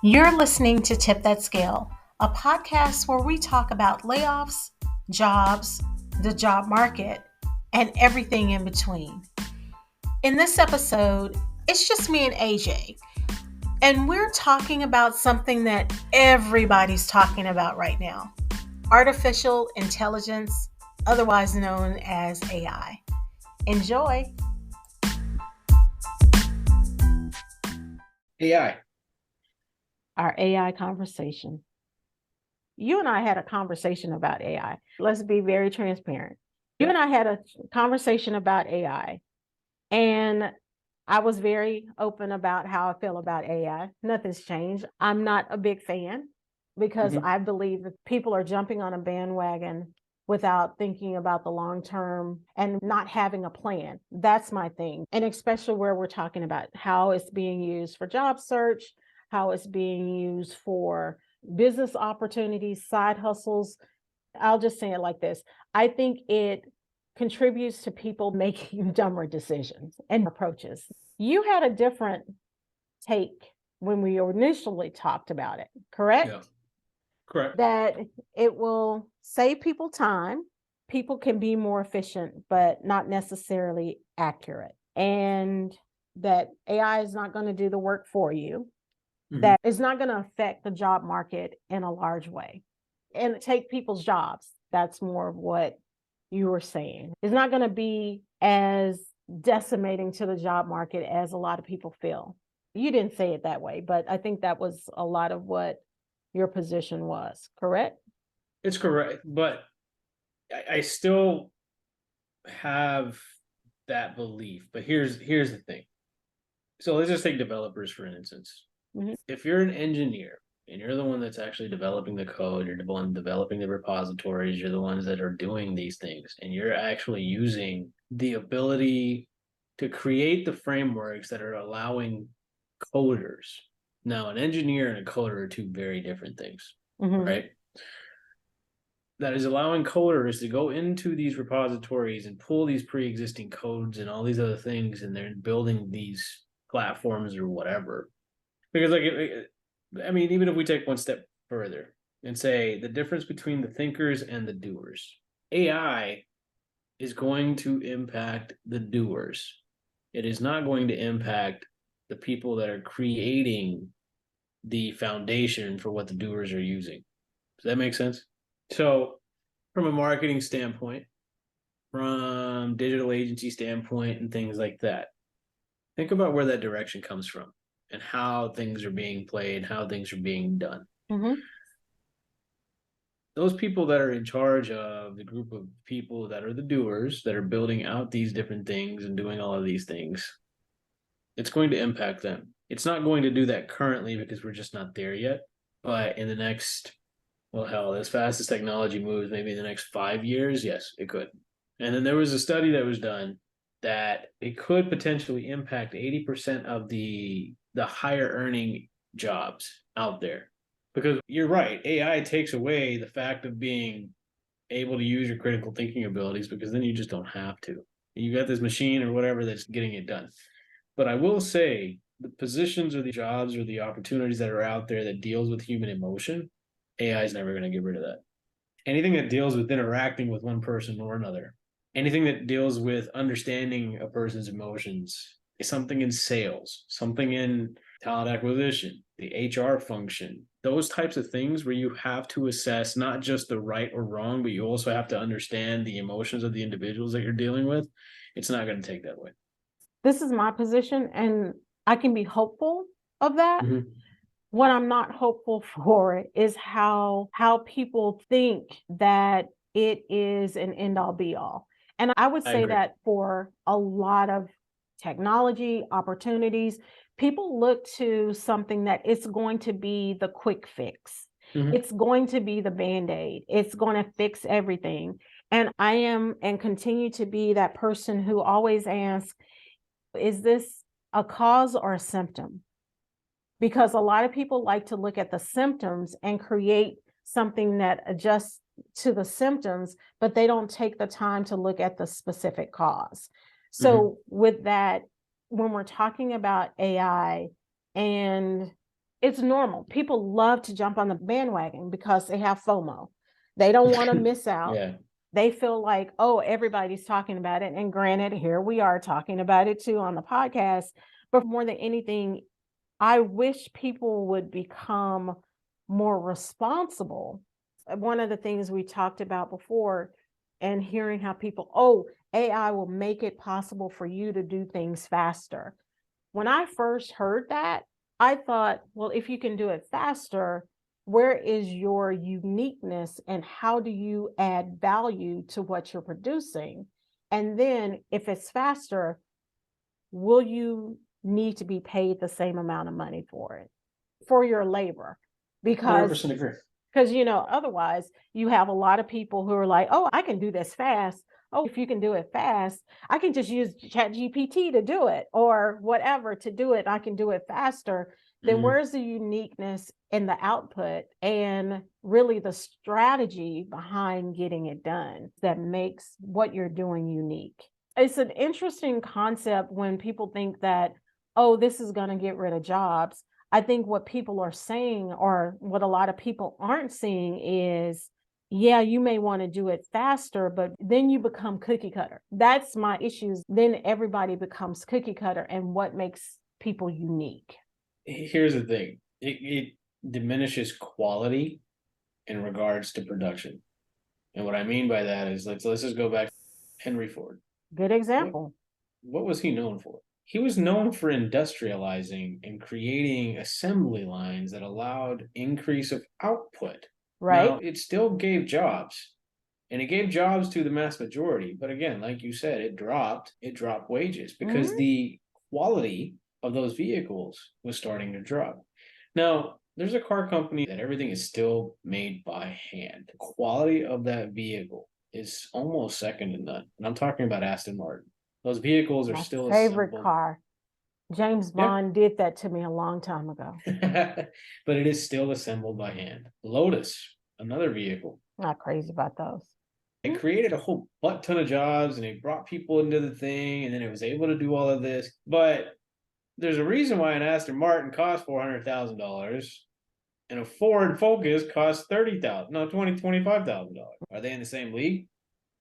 You're listening to Tip That Scale, a podcast where we talk about layoffs, jobs, the job market, and everything in between. In this episode, it's just me and AJ, and we're talking about something that everybody's talking about right now: artificial intelligence, otherwise known as AI. Enjoy. AI. Our AI conversation. You and I had a conversation about AI. Let's be very transparent. You and I had a conversation about AI, and I was very open about how I feel about AI. Nothing's changed. I'm not a big fan because I believe that people are jumping on a bandwagon without thinking about the long term and not having a plan. That's my thing. And especially where we're talking about how it's being used for job search, how it's being used for business opportunities, side hustles. I'll just say it like this. I think it contributes to people making dumber decisions and approaches. You had a different take when we initially talked about it, correct? Yeah. Correct. That it will save people time. People can be more efficient, but not necessarily accurate. And that AI is not going to do the work for you. That is not going to affect the job market in a large way and take people's jobs. That's more of what you were saying. It's not going to be as decimating to the job market as a lot of people feel. You didn't say it that way, but I think that was a lot of what your position was, correct? It's correct, but I still have that belief. But here's the thing. So let's just take developers for instance. If you're an engineer and you're the one that's actually developing the code, you're the one developing the repositories, you're the ones that are doing these things, and you're actually using the ability to create the frameworks that are allowing coders. Now, an engineer and a coder are two very different things, right? That is allowing coders to go into these repositories and pull these pre-existing codes and all these other things, and they're building these platforms or whatever. Because, like, I mean, even if we take one step further and say the difference between the thinkers and the doers, AI is going to impact the doers. It is not going to impact the people that are creating the foundation for what the doers are using. Does that make sense? So, from a marketing standpoint, from digital agency standpoint, and things like that, think about where that direction comes from and how things are being played, how things are being done. Those people that are in charge of the group of people that are the doers, that are building out these different things and doing all of these things, it's going to impact them. It's not going to do that currently because we're just not there yet. But in the next, well, hell, as fast as technology moves, maybe in the next 5 years, yes, it could. And then there was a study that was done that it could potentially impact 80% of the higher earning jobs out there. Because you're right, AI takes away the fact of being able to use your critical thinking abilities, because then you just don't have to. You got this machine or whatever that's getting it done. But I will say the positions or the jobs or the opportunities that are out there that deals with human emotion, AI is never going to get rid of that. Anything that deals with interacting with one person or another, anything that deals with understanding a person's emotions, something in sales, something in talent acquisition, the HR function, those types of things where you have to assess not just the right or wrong, but you also have to understand the emotions of the individuals that you're dealing with. It's not going to take that way. This is my position, and I can be hopeful of that. What I'm not hopeful for is how people think that it is an end all be all. And I would say that for a lot of technology opportunities, people look to something that it's going to be the quick fix. It's going to be the Band-Aid. It's going to fix everything. And I am and continue to be that person who always asks, is this a cause or a symptom? Because a lot of people like to look at the symptoms and create something that adjusts to the symptoms, but they don't take the time to look at the specific cause. So with that, when we're talking about AI and It's normal. People love to jump on the bandwagon because they have FOMO. They don't want to miss out. Yeah. They feel like, oh, everybody's talking about it. And granted, here we are talking about it too on the podcast. But more than anything, I wish people would become more responsible. One of the things we talked about before, and hearing how people, oh, AI will make it possible for you to do things faster. When I first heard that, I thought, well, if you can do it faster, where is your uniqueness and how do you add value to what you're producing? And then if it's faster, will you need to be paid the same amount of money for it, for your labor? Because 100% agree. Otherwise you have a lot of people who are like, oh, I can do this fast. Oh, if you can do it fast, I can just use ChatGPT to do it or whatever to do it. I can do it faster. Then where's the uniqueness in the output and really the strategy behind getting it done that makes what you're doing unique? It's an interesting concept when people think that, oh, this is going to get rid of jobs. I think what people are saying, or what a lot of people aren't seeing, is, yeah, you may want to do it faster, but then you become cookie cutter. That's my issues. Then everybody becomes cookie cutter, and what makes people unique? Here's the thing. It diminishes quality in regards to production. And what I mean by that is, let's just go back to Henry Ford. Good example. What was he known for? He was known for industrializing and creating assembly lines that allowed increase of output. Right. Now, it still gave jobs, and it gave jobs to the mass majority. But again, like you said, it dropped wages because the quality of those vehicles was starting to drop. Now, there's a car company that everything is still made by hand. The quality of that vehicle is almost second to none. And I'm talking about Aston Martin. Those vehicles are My still favorite assembled. car. James Bond did that to me a long time ago. But it is still assembled by hand. Lotus, another vehicle. Not crazy about those. It created a whole butt ton of jobs and it brought people into the thing, and then it was able to do all of this. But there's a reason why an Aston Martin costs $400,000 and a Ford Focus costs $25,000. Are they in the same league?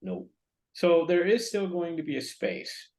Nope. So there is still going to be a space,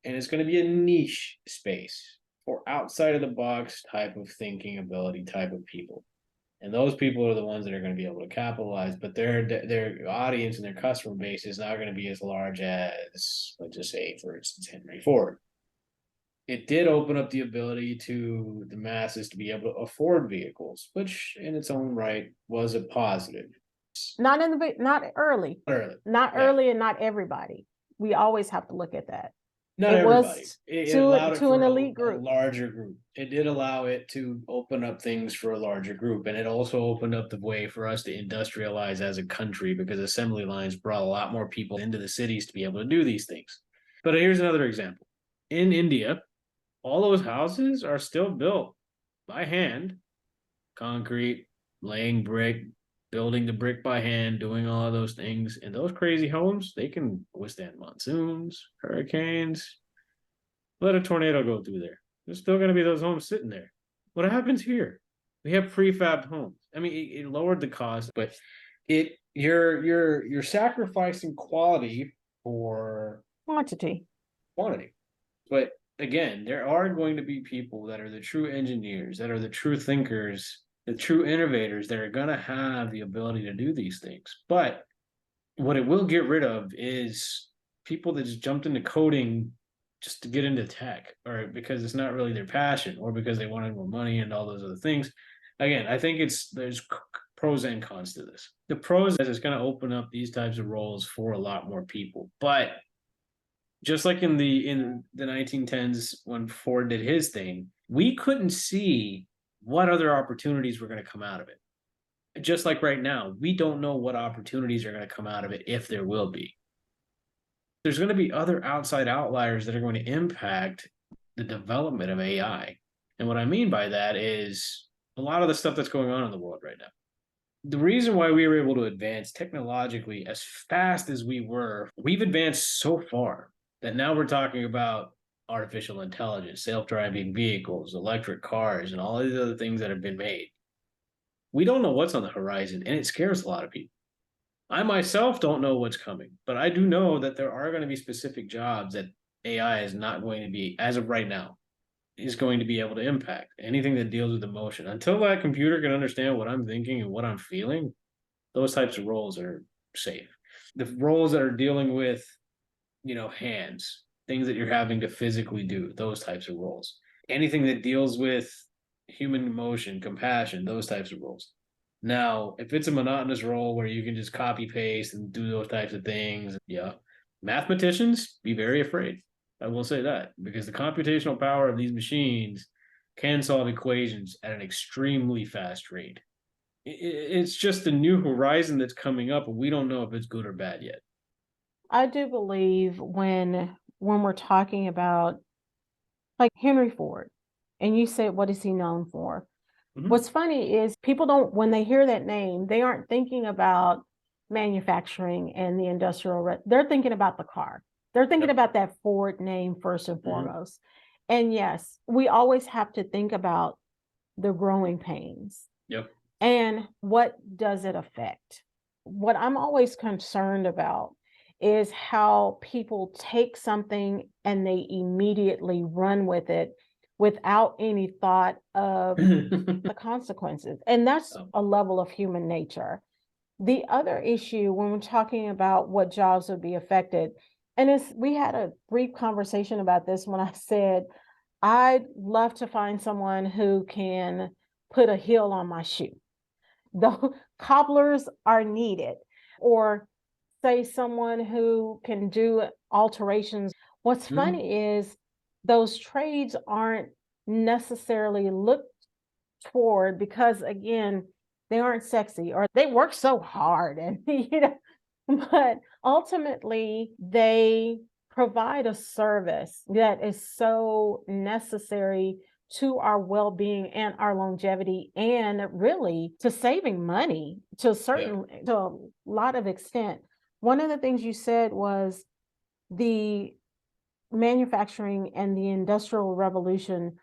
and it's going to be a niche space for outside of the box type of thinking ability type of people. And those people are the ones that are going to be able to capitalize, but their audience and their customer base is not going to be as large as, let's just say, for instance, Henry Ford. It did open up the ability to the masses to be able to afford vehicles, which in its own right was a positive. Not early. Not Yeah. early, and not everybody. We always have to look at that. Not It everybody. was It to allowed it an for elite a group. larger group. It did allow it to open up things for a larger group, and it also opened up the way for us to industrialize as a country, because assembly lines brought a lot more people into the cities to be able to do these things. But here's another example. In India, all those houses are still built by hand, concrete, laying brick, building the brick by hand, doing all of those things. And those crazy homes, they can withstand monsoons, hurricanes. Let a tornado go through there. There's still going to be those homes sitting there. What happens here? We have prefab homes. I mean, it lowered the cost, but you're sacrificing quality for Quantity. But again, there are going to be people that are the true engineers, that are the true thinkers, the true innovators that are going to have the ability to do these things. But what it will get rid of is people that just jumped into coding just to get into tech, or because it's not really their passion, or because they wanted more money and all those other things. Again, I think there's pros and cons to this. The pros is it's going to open up these types of roles for a lot more people. But just like in the 1910s when Ford did his thing, we couldn't see what other opportunities were going to come out of it. Just like right now, we don't know what opportunities are going to come out of it, if there will be. There's going to be other outside outliers that are going to impact the development of AI. And what I mean by that is a lot of the stuff that's going on in the world right now. The reason why we were able to advance technologically as fast as we were, we've advanced so far that now we're talking about artificial intelligence, self-driving vehicles, electric cars, and all these other things that have been made. We don't know what's on the horizon, and it scares a lot of people. I myself don't know what's coming, but I do know that there are going to be specific jobs that AI is not going to be, as of right now, is going to be able to impact. Anything that deals with emotion. Until that computer can understand what I'm thinking and what I'm feeling, those types of roles are safe. The roles that are dealing with, hands, things that you're having to physically do, those types of roles. Anything that deals with human emotion, compassion, those types of roles. Now, if it's a monotonous role where you can just copy paste and do those types of things, yeah, mathematicians be very afraid. I will say that because the computational power of these machines can solve equations at an extremely fast rate. It's just a new horizon that's coming up, and we don't know if it's good or bad yet. I do believe when we're talking about like Henry Ford, and you said, what is he known for? Mhm. What's funny is people don't, when they hear that name, they aren't thinking about manufacturing and the they're thinking about the car. They're thinking Yep. about that Ford name first and Mhm. foremost. And yes, we always have to think about the growing pains Yep. and what does it affect. What I'm always concerned about is how people take something and they immediately run with it without any thought of the consequences. And that's Oh. a level of human nature. The other issue when we're talking about what jobs would be affected, and we had a brief conversation about this when I said, I'd love to find someone who can put a heel on my shoe. The cobblers are needed, or say someone who can do alterations. What's Mhm. funny is those trades aren't necessarily looked toward because again, they aren't sexy or they work so hard and but ultimately they provide a service that is so necessary to our well-being and our longevity and really to saving money to a lot of extent. One of the things you said was the manufacturing and the industrial revolution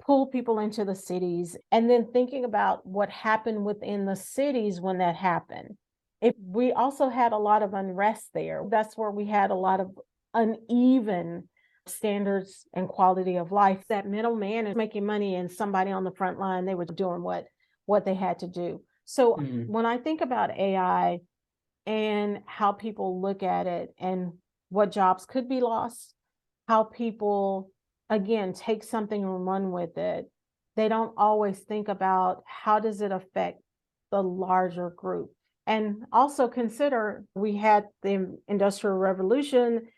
pull people into the cities and then thinking about what happened within the cities when that happened. If we also had a lot of unrest there, that's where we had a lot of uneven standards and quality of life. That middleman is making money and somebody on the front line, they were doing what they had to do. So Mhm. when I think about AI and how people look at it and what jobs could be lost, how people, again, take something and run with it. They don't always think about how does it affect the larger group. And also consider we had the Industrial Revolution,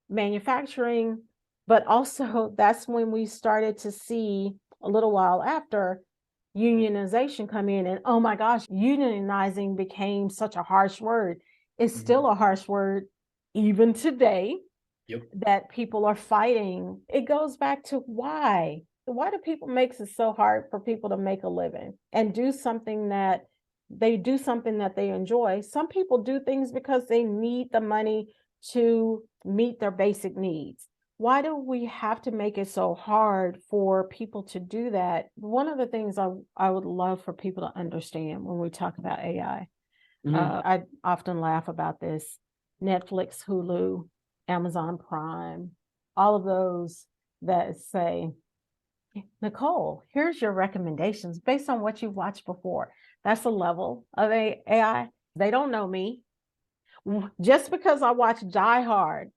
manufacturing, but also that's when we started to see a little while after unionization come in and oh my gosh, unionizing became such a harsh word. It's still Mhm. a harsh word even today Yep. that people are fighting. It goes back to why. Why do people makes it so hard for people to make a living and do something that they enjoy? Some people do things because they need the money to meet their basic needs. Why do we have to make it so hard for people to do that? One of the things I would love for people to understand when we talk about AI, Mhm. I often laugh about this. Netflix, Hulu, Amazon Prime, all of those that say, Nicole, here's your recommendations based on what you've watched before. That's a level of AI. They don't know me. Just because I watch Die Hard,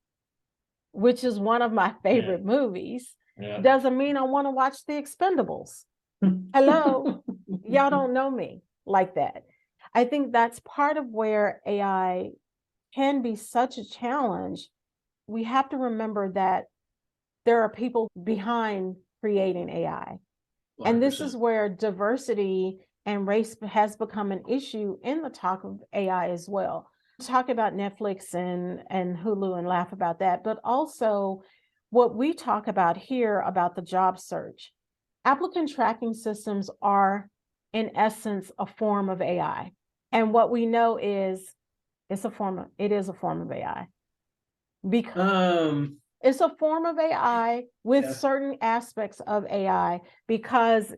which is one of my Yeah. favorite movies, Yeah. doesn't mean I want to watch The Expendables. Hello, y'all don't know me like that. I think that's part of where AI can be such a challenge. We have to remember that there are people behind creating AI. And this is 100%. where diversity and race has become an issue in the talk of AI as well. Talk about Netflix and Hulu and laugh about that, but also what we talk about here about the job search. Applicant tracking systems are, in essence, a form of AI. And what we know is it is a form of AI. Because It's a form of AI with Yeah. certain aspects of AI because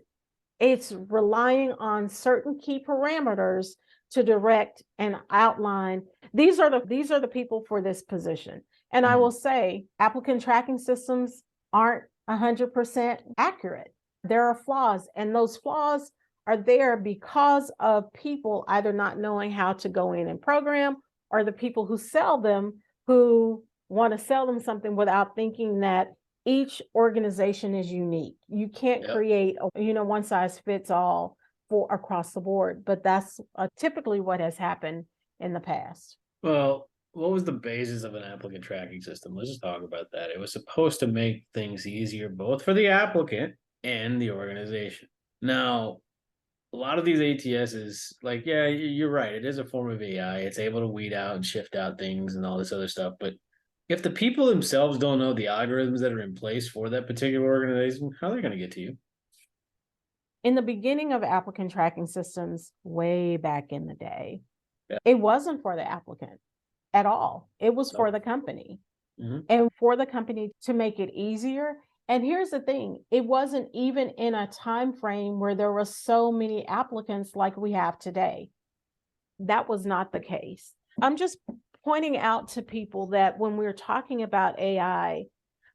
it's relying on certain key parameters to direct and outline these are the people for this position. And I will say applicant tracking systems aren't 100% accurate. There are flaws, and those flaws are there because of people either not knowing how to go in and program, or the people who sell them who want to sell them something without thinking that each organization is unique. You can't create a one size fits all for across the board, but that's typically what has happened in the past. Well, what was the basis of an applicant tracking system? Let's just talk about that. It was supposed to make things easier both for the applicant and the organization. Now, a lot of these ATSs, like, yeah, you're right. It is a form of AI. It's able to weed out and shift out things and all this other stuff. But if the people themselves don't know the algorithms that are in place for that particular organization, how are they going to get to you? In the beginning of applicant tracking systems, way back in the day, Yeah. it wasn't for the applicant at all. It was for the company. And for the company to make it easier. And here's the thing, it wasn't even in a time frame where there were so many applicants like we have today. That was not the case. I'm just pointing out to people that when we're talking about AI,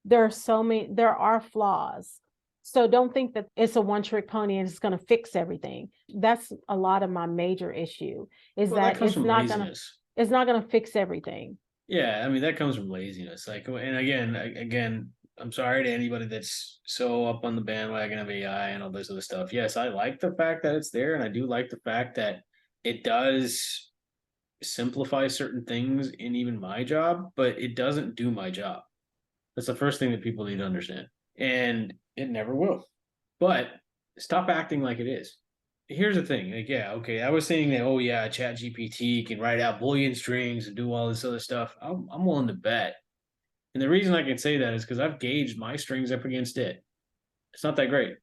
there are flaws. So don't think that it's a one-trick pony and it's going to fix everything. That's a lot of my major issue is that it's not going to fix everything. Yeah, I mean that comes from laziness. Like, and again, I'm sorry to anybody that's so up on the bandwagon of AI and all this other stuff. Yes, I like the fact that it's there, and I do like the fact that it does simplify certain things in even my job, but it doesn't do my job. That's the first thing that people need to understand, and it never will. But stop acting like it is. Here's the thing, like, yeah, okay, I was saying that, oh yeah, ChatGPT can write out Boolean strings and do all this other stuff. I'm willing to bet, and the reason I can say that is because I've gauged my strings up against it. It's not that great.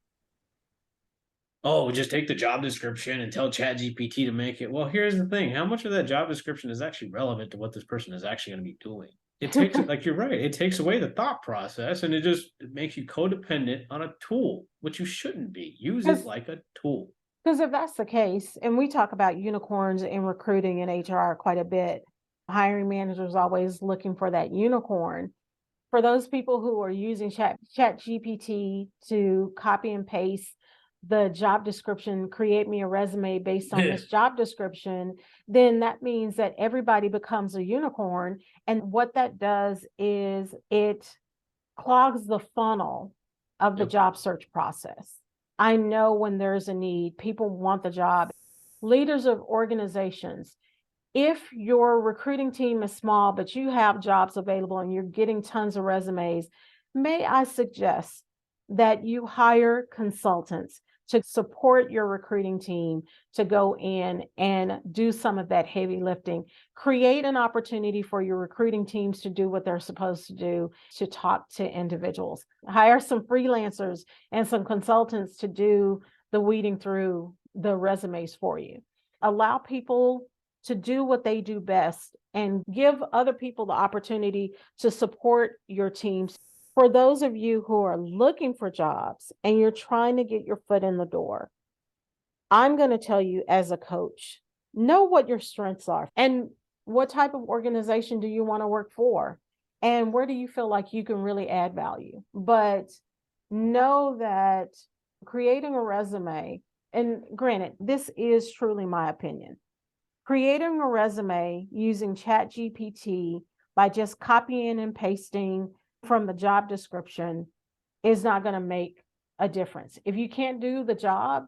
Oh, just take the job description and tell ChatGPT to make it. Well, here's the thing: how much of that job description is actually relevant to what this person is actually going to be doing? It takes, like, you're right, it takes away the thought process, and it makes you codependent on a tool, which you shouldn't be. Use it like a tool. Because if that's the case, and we talk about unicorns in recruiting and HR quite a bit, hiring managers always looking for that unicorn. For those people who are using ChatGPT to copy and paste the job description, create me a resume based on this job description, then that means that everybody becomes a unicorn. And what that does is it clogs the funnel of the job search process. I know when there's a need, people want the job. Leaders of organizations, if your recruiting team is small, but you have jobs available and you're getting tons of resumes, may I suggest that you hire consultants to support your recruiting team to go in and do some of that heavy lifting. Create an opportunity for your recruiting teams to do what they're supposed to do, to talk to individuals. Hire some freelancers and some consultants to do the weeding through the resumes for you. Allow people to do what they do best and give other people the opportunity to support your teams. For those of you who are looking for jobs and you're trying to get your foot in the door, I'm going to tell you as a coach, know what your strengths are and what type of organization do you want to work for and where do you feel like you can really add value. But know that creating a resume, and granted, this is truly my opinion, creating a resume using ChatGPT by just copying and pasting from the job description is not going to make a difference. If you can't do the job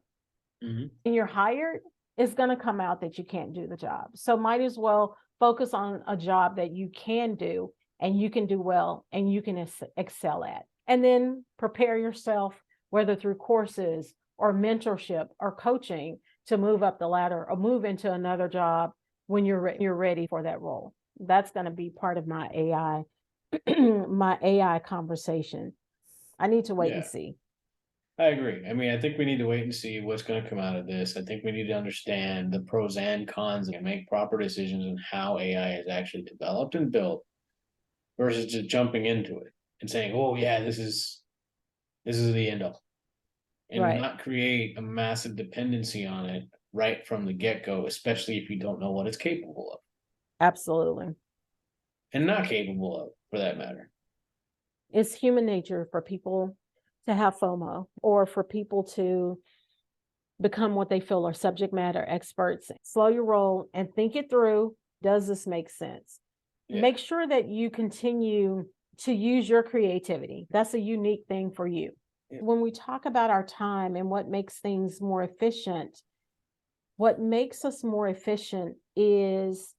and you're hired, it's going to come out that you can't do the job. So might as well focus on a job that you can do and you can do well and you can excel at. And then prepare yourself, whether through courses or mentorship or coaching, to move up the ladder or move into another job when you're ready for that role. That's going to be part of my AI my AI conversation. I need to wait and see. I agree. I mean, I think we need to wait and see what's going to come out of this. I think we need to understand the pros and cons and make proper decisions on how AI is actually developed and built versus just jumping into it. and saying, "Oh yeah, this is the end all," and Right. not create a massive dependency on it right from the get-go, especially if you don't know what it's capable of Absolutely. and not capable of, for that matter. It's human nature for people to have FOMO, or for people to become what they feel are subject matter experts. Slow your roll and think it through. Does this make sense? Yeah. Make sure that you continue to use your creativity. That's a unique thing for you. Yeah. When we talk about our time and what makes things more efficient, what makes us more efficient is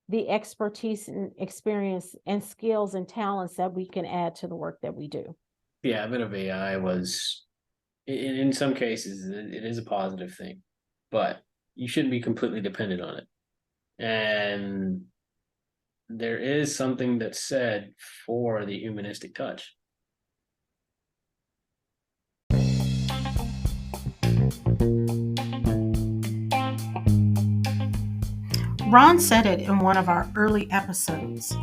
the expertise and experience and skills and talents that we can add to the work that we do. The advent of AI was, in some cases, it is a positive thing, but you shouldn't be completely dependent on it. And there is something that's said for the humanistic touch. Ron said it in one of our early episodes.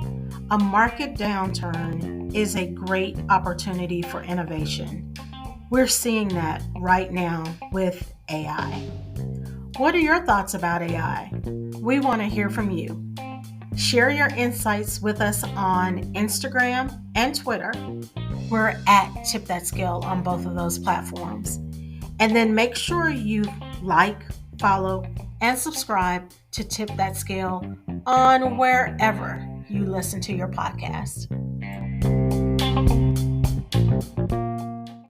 A market downturn is a great opportunity for innovation. We're seeing that right now with AI. What are your thoughts about AI? We want to hear from you. Share your insights with us on Instagram and Twitter. We're at Tip That Scale on both of those platforms. And then make sure you like, follow, and subscribe to Tip That Scale on wherever you listen to your podcast.